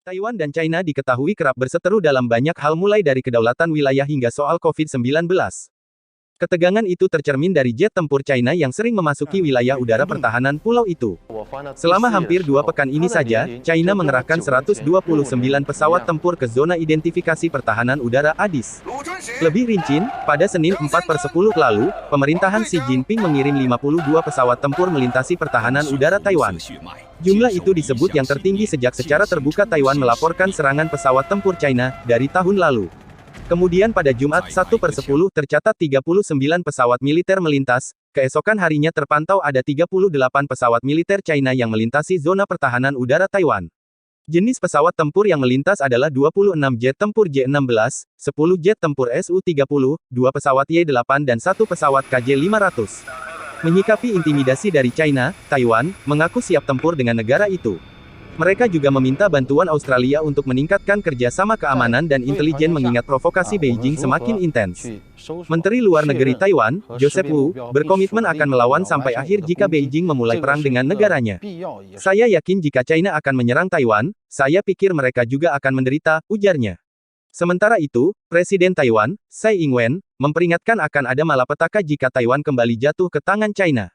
Taiwan dan China diketahui kerap berseteru dalam banyak hal mulai dari kedaulatan wilayah hingga soal COVID-19. Ketegangan itu tercermin dari jet tempur China yang sering memasuki wilayah udara pertahanan pulau itu. Selama hampir 2 pekan ini saja, China mengerahkan 129 pesawat tempur ke zona identifikasi pertahanan udara ADIS. Lebih rinci, pada Senin 4/10 lalu, pemerintahan Xi Jinping mengirim 52 pesawat tempur melintasi pertahanan udara Taiwan. Jumlah itu disebut yang tertinggi sejak secara terbuka Taiwan melaporkan serangan pesawat tempur China dari tahun lalu. Kemudian pada Jumat 1/10 tercatat 39 pesawat militer melintas, keesokan harinya terpantau ada 38 pesawat militer China yang melintasi zona pertahanan udara Taiwan. Jenis pesawat tempur yang melintas adalah 26 jet tempur J-16, 10 jet tempur Su-30, 2 pesawat Y-8 dan 1 pesawat KJ-500. Menyikapi intimidasi dari China, Taiwan mengaku siap tempur dengan negara itu. Mereka juga meminta bantuan Australia untuk meningkatkan kerjasama keamanan dan intelijen mengingat provokasi Beijing semakin intens. Menteri Luar Negeri Taiwan, Joseph Wu, berkomitmen akan melawan sampai akhir jika Beijing memulai perang dengan negaranya. Saya yakin jika China akan menyerang Taiwan, saya pikir mereka juga akan menderita, ujarnya. Sementara itu, Presiden Taiwan, Tsai Ing-wen, memperingatkan akan ada malapetaka jika Taiwan kembali jatuh ke tangan China.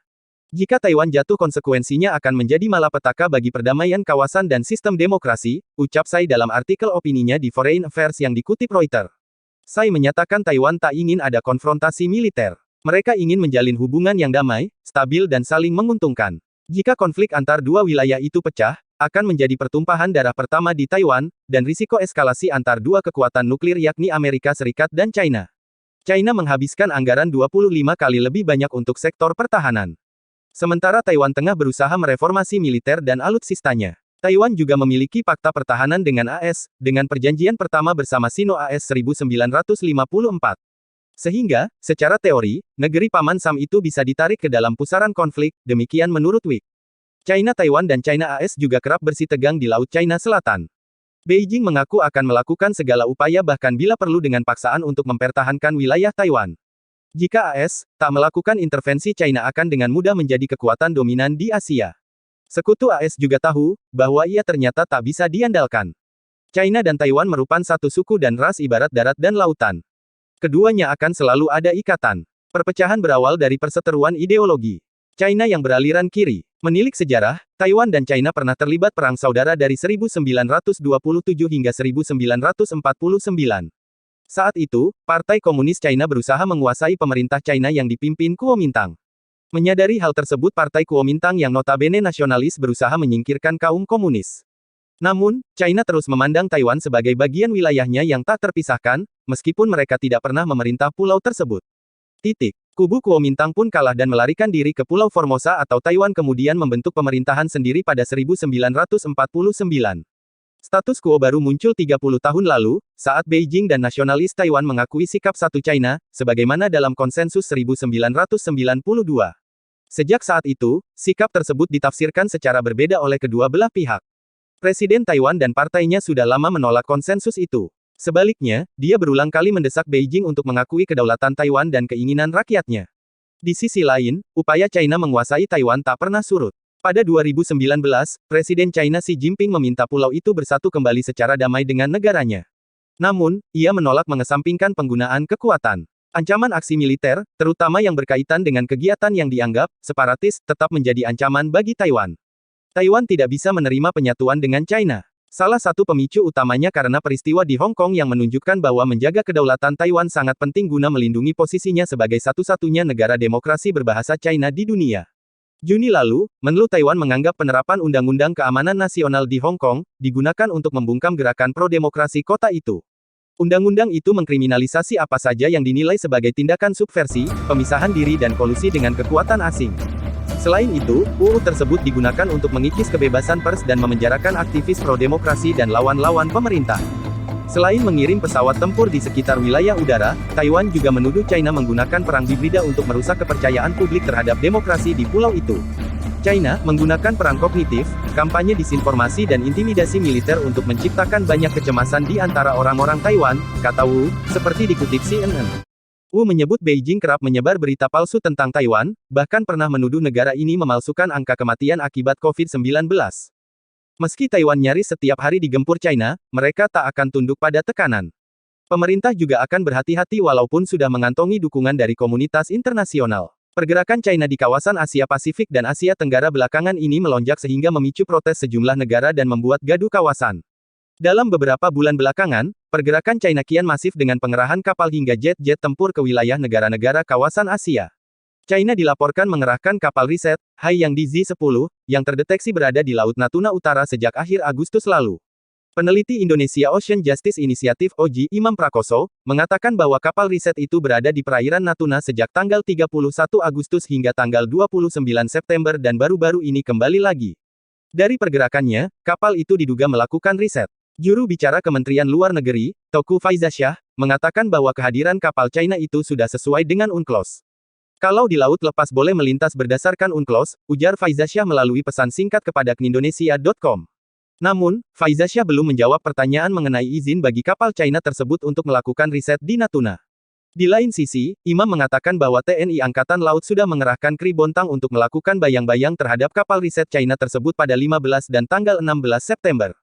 Jika Taiwan jatuh konsekuensinya akan menjadi malapetaka bagi perdamaian kawasan dan sistem demokrasi, ucap Tsai dalam artikel opininya di Foreign Affairs yang dikutip Reuters. Tsai menyatakan Taiwan tak ingin ada konfrontasi militer. Mereka ingin menjalin hubungan yang damai, stabil dan saling menguntungkan. Jika konflik antar dua wilayah itu pecah, akan menjadi pertumpahan darah pertama di Taiwan, dan risiko eskalasi antar dua kekuatan nuklir yakni Amerika Serikat dan China. China menghabiskan anggaran 25 kali lebih banyak untuk sektor pertahanan. Sementara Taiwan tengah berusaha mereformasi militer dan alutsistanya. Taiwan juga memiliki fakta pertahanan dengan AS, dengan perjanjian pertama bersama Sino-AS 1954. Sehingga, secara teori, negeri Paman Sam itu bisa ditarik ke dalam pusaran konflik, demikian menurut Wik. China Taiwan dan China AS juga kerap bersitegang di Laut China Selatan. Beijing mengaku akan melakukan segala upaya bahkan bila perlu dengan paksaan untuk mempertahankan wilayah Taiwan. Jika AS tak melakukan intervensi, China akan dengan mudah menjadi kekuatan dominan di Asia. Sekutu AS juga tahu bahwa ia ternyata tak bisa diandalkan. China dan Taiwan merupakan satu suku dan ras ibarat darat dan lautan. Keduanya akan selalu ada ikatan. Perpecahan berawal dari perseteruan ideologi. China yang beraliran kiri. Menilik sejarah, Taiwan dan China pernah terlibat perang saudara dari 1927 hingga 1949. Saat itu, Partai Komunis China berusaha menguasai pemerintah China yang dipimpin Kuomintang. Menyadari hal tersebut, Partai Kuomintang yang notabene nasionalis berusaha menyingkirkan kaum komunis. Namun, China terus memandang Taiwan sebagai bagian wilayahnya yang tak terpisahkan, meskipun mereka tidak pernah memerintah pulau tersebut. Kubu Kuomintang pun kalah dan melarikan diri ke Pulau Formosa atau Taiwan kemudian membentuk pemerintahan sendiri pada 1949. Status quo baru muncul 30 tahun lalu, saat Beijing dan nasionalis Taiwan mengakui sikap satu China, sebagaimana dalam konsensus 1992. Sejak saat itu, sikap tersebut ditafsirkan secara berbeda oleh kedua belah pihak. Presiden Taiwan dan partainya sudah lama menolak konsensus itu. Sebaliknya, dia berulang kali mendesak Beijing untuk mengakui kedaulatan Taiwan dan keinginan rakyatnya. Di sisi lain, upaya China menguasai Taiwan tak pernah surut. Pada 2019, Presiden China Xi Jinping meminta pulau itu bersatu kembali secara damai dengan negaranya. Namun, ia menolak mengesampingkan penggunaan kekuatan. Ancaman aksi militer, terutama yang berkaitan dengan kegiatan yang dianggap separatis, tetap menjadi ancaman bagi Taiwan. Taiwan tidak bisa menerima penyatuan dengan China. Salah satu pemicu utamanya karena peristiwa di Hong Kong yang menunjukkan bahwa menjaga kedaulatan Taiwan sangat penting guna melindungi posisinya sebagai satu-satunya negara demokrasi berbahasa China di dunia. Juni lalu, Menlu Taiwan menganggap penerapan Undang-Undang Keamanan Nasional di Hong Kong digunakan untuk membungkam gerakan pro-demokrasi kota itu. Undang-undang itu mengkriminalisasi apa saja yang dinilai sebagai tindakan subversi, pemisahan diri dan kolusi dengan kekuatan asing. Selain itu, UU tersebut digunakan untuk mengikis kebebasan pers dan memenjarakan aktivis pro-demokrasi dan lawan-lawan pemerintah. Selain mengirim pesawat tempur di sekitar wilayah udara, Taiwan juga menuduh China menggunakan perang hibrida untuk merusak kepercayaan publik terhadap demokrasi di pulau itu. China menggunakan perang kognitif, kampanye disinformasi dan intimidasi militer untuk menciptakan banyak kecemasan di antara orang-orang Taiwan, kata Wu, seperti dikutip CNN. Wu menyebut Beijing kerap menyebar berita palsu tentang Taiwan, bahkan pernah menuduh negara ini memalsukan angka kematian akibat COVID-19. Meski Taiwan nyaris setiap hari digempur China, mereka tak akan tunduk pada tekanan. Pemerintah juga akan berhati-hati walaupun sudah mengantongi dukungan dari komunitas internasional. Pergerakan China di kawasan Asia Pasifik dan Asia Tenggara belakangan ini melonjak sehingga memicu protes sejumlah negara dan membuat gaduh kawasan. Dalam beberapa bulan belakangan, pergerakan China kian masif dengan pengerahan kapal hingga jet-jet tempur ke wilayah negara-negara kawasan Asia. China dilaporkan mengerahkan kapal riset, Haiyang DZ-10, yang terdeteksi berada di Laut Natuna Utara sejak akhir Agustus lalu. Peneliti Indonesia Ocean Justice Initiative (OJI) Imam Prakoso, mengatakan bahwa kapal riset itu berada di perairan Natuna sejak tanggal 31 Agustus hingga tanggal 29 September dan baru-baru ini kembali lagi. Dari pergerakannya, kapal itu diduga melakukan riset. Juru bicara Kementerian Luar Negeri, Teuku Faizasyah, mengatakan bahwa kehadiran kapal China itu sudah sesuai dengan UNCLOS. Kalau di laut lepas boleh melintas berdasarkan UNCLOS, ujar Faizasyah melalui pesan singkat kepada knindonesia.com. Namun, Faizasyah belum menjawab pertanyaan mengenai izin bagi kapal China tersebut untuk melakukan riset di Natuna. Di lain sisi, Imam mengatakan bahwa TNI Angkatan Laut sudah mengerahkan Kri Bontang untuk melakukan bayang-bayang terhadap kapal riset China tersebut pada 15 dan tanggal 16 September.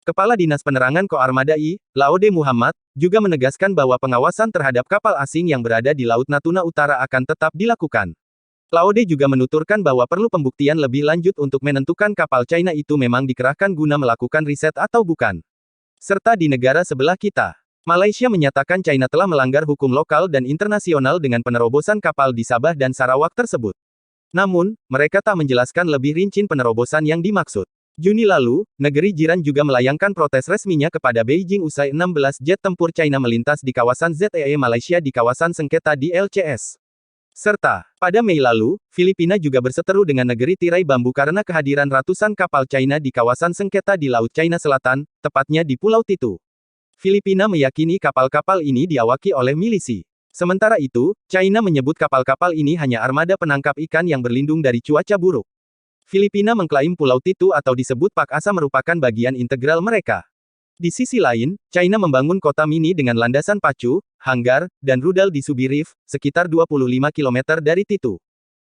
Kepala Dinas Penerangan Koarmada I, Laode Muhammad, juga menegaskan bahwa pengawasan terhadap kapal asing yang berada di Laut Natuna Utara akan tetap dilakukan. Laode juga menuturkan bahwa perlu pembuktian lebih lanjut untuk menentukan kapal China itu memang dikerahkan guna melakukan riset atau bukan. Serta di negara sebelah kita, Malaysia menyatakan China telah melanggar hukum lokal dan internasional dengan penerobosan kapal di Sabah dan Sarawak tersebut. Namun, mereka tak menjelaskan lebih rinci penerobosan yang dimaksud. Juni lalu, negeri jiran juga melayangkan protes resminya kepada Beijing usai 16 jet tempur China melintas di kawasan ZEE Malaysia di kawasan sengketa di LCS. Serta, pada Mei lalu, Filipina juga berseteru dengan negeri tirai bambu karena kehadiran ratusan kapal China di kawasan sengketa di Laut China Selatan, tepatnya di Pulau Titu. Filipina meyakini kapal-kapal ini diawaki oleh milisi. Sementara itu, China menyebut kapal-kapal ini hanya armada penangkap ikan yang berlindung dari cuaca buruk. Filipina mengklaim Pulau Titu atau disebut Pak Asa merupakan bagian integral mereka. Di sisi lain, China membangun kota mini dengan landasan pacu, hanggar, dan rudal di Subi Reef, sekitar 25 km dari Titu.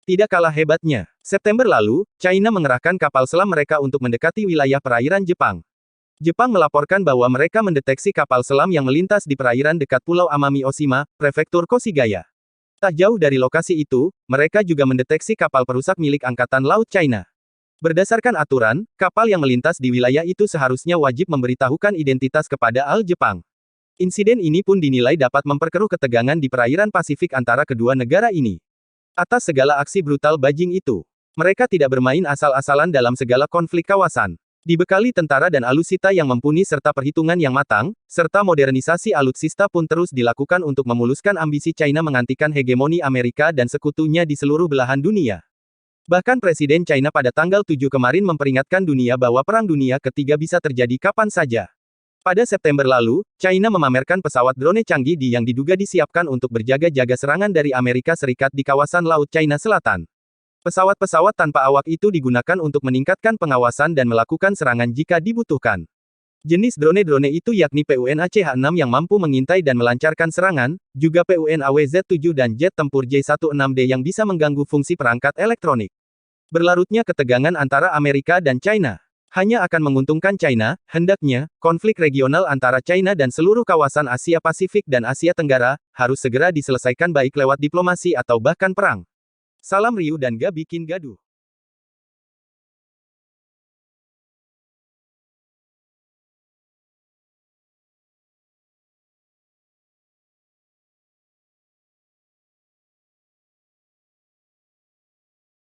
Tidak kalah hebatnya, September lalu, China mengerahkan kapal selam mereka untuk mendekati wilayah perairan Jepang. Jepang melaporkan bahwa mereka mendeteksi kapal selam yang melintas di perairan dekat Pulau Amami Oshima, Prefektur Koshigaya. Tak jauh dari lokasi itu, mereka juga mendeteksi kapal perusak milik Angkatan Laut China. Berdasarkan aturan, kapal yang melintas di wilayah itu seharusnya wajib memberitahukan identitas kepada AL Jepang. Insiden ini pun dinilai dapat memperkeruh ketegangan di perairan Pasifik antara kedua negara ini. Atas segala aksi brutal Beijing itu, mereka tidak bermain asal-asalan dalam segala konflik kawasan. Dibekali tentara dan alutsista yang mumpuni serta perhitungan yang matang, serta modernisasi alutsista pun terus dilakukan untuk memuluskan ambisi China menghentikan hegemoni Amerika dan sekutunya di seluruh belahan dunia. Bahkan Presiden China pada tanggal 7 kemarin memperingatkan dunia bahwa Perang Dunia Ketiga bisa terjadi kapan saja. Pada September lalu, China memamerkan pesawat drone canggih yang diduga disiapkan untuk berjaga-jaga serangan dari Amerika Serikat di kawasan Laut China Selatan. Pesawat-pesawat tanpa awak itu digunakan untuk meningkatkan pengawasan dan melakukan serangan jika dibutuhkan. Jenis drone-drone itu yakni PUNA CH-6 yang mampu mengintai dan melancarkan serangan, juga PUNA WZ-7 dan jet tempur J-16D yang bisa mengganggu fungsi perangkat elektronik. Berlarutnya ketegangan antara Amerika dan China hanya akan menguntungkan China, hendaknya, konflik regional antara China dan seluruh kawasan Asia Pasifik dan Asia Tenggara, harus segera diselesaikan baik lewat diplomasi atau bahkan perang. Salam riuh dan gak bikin gaduh.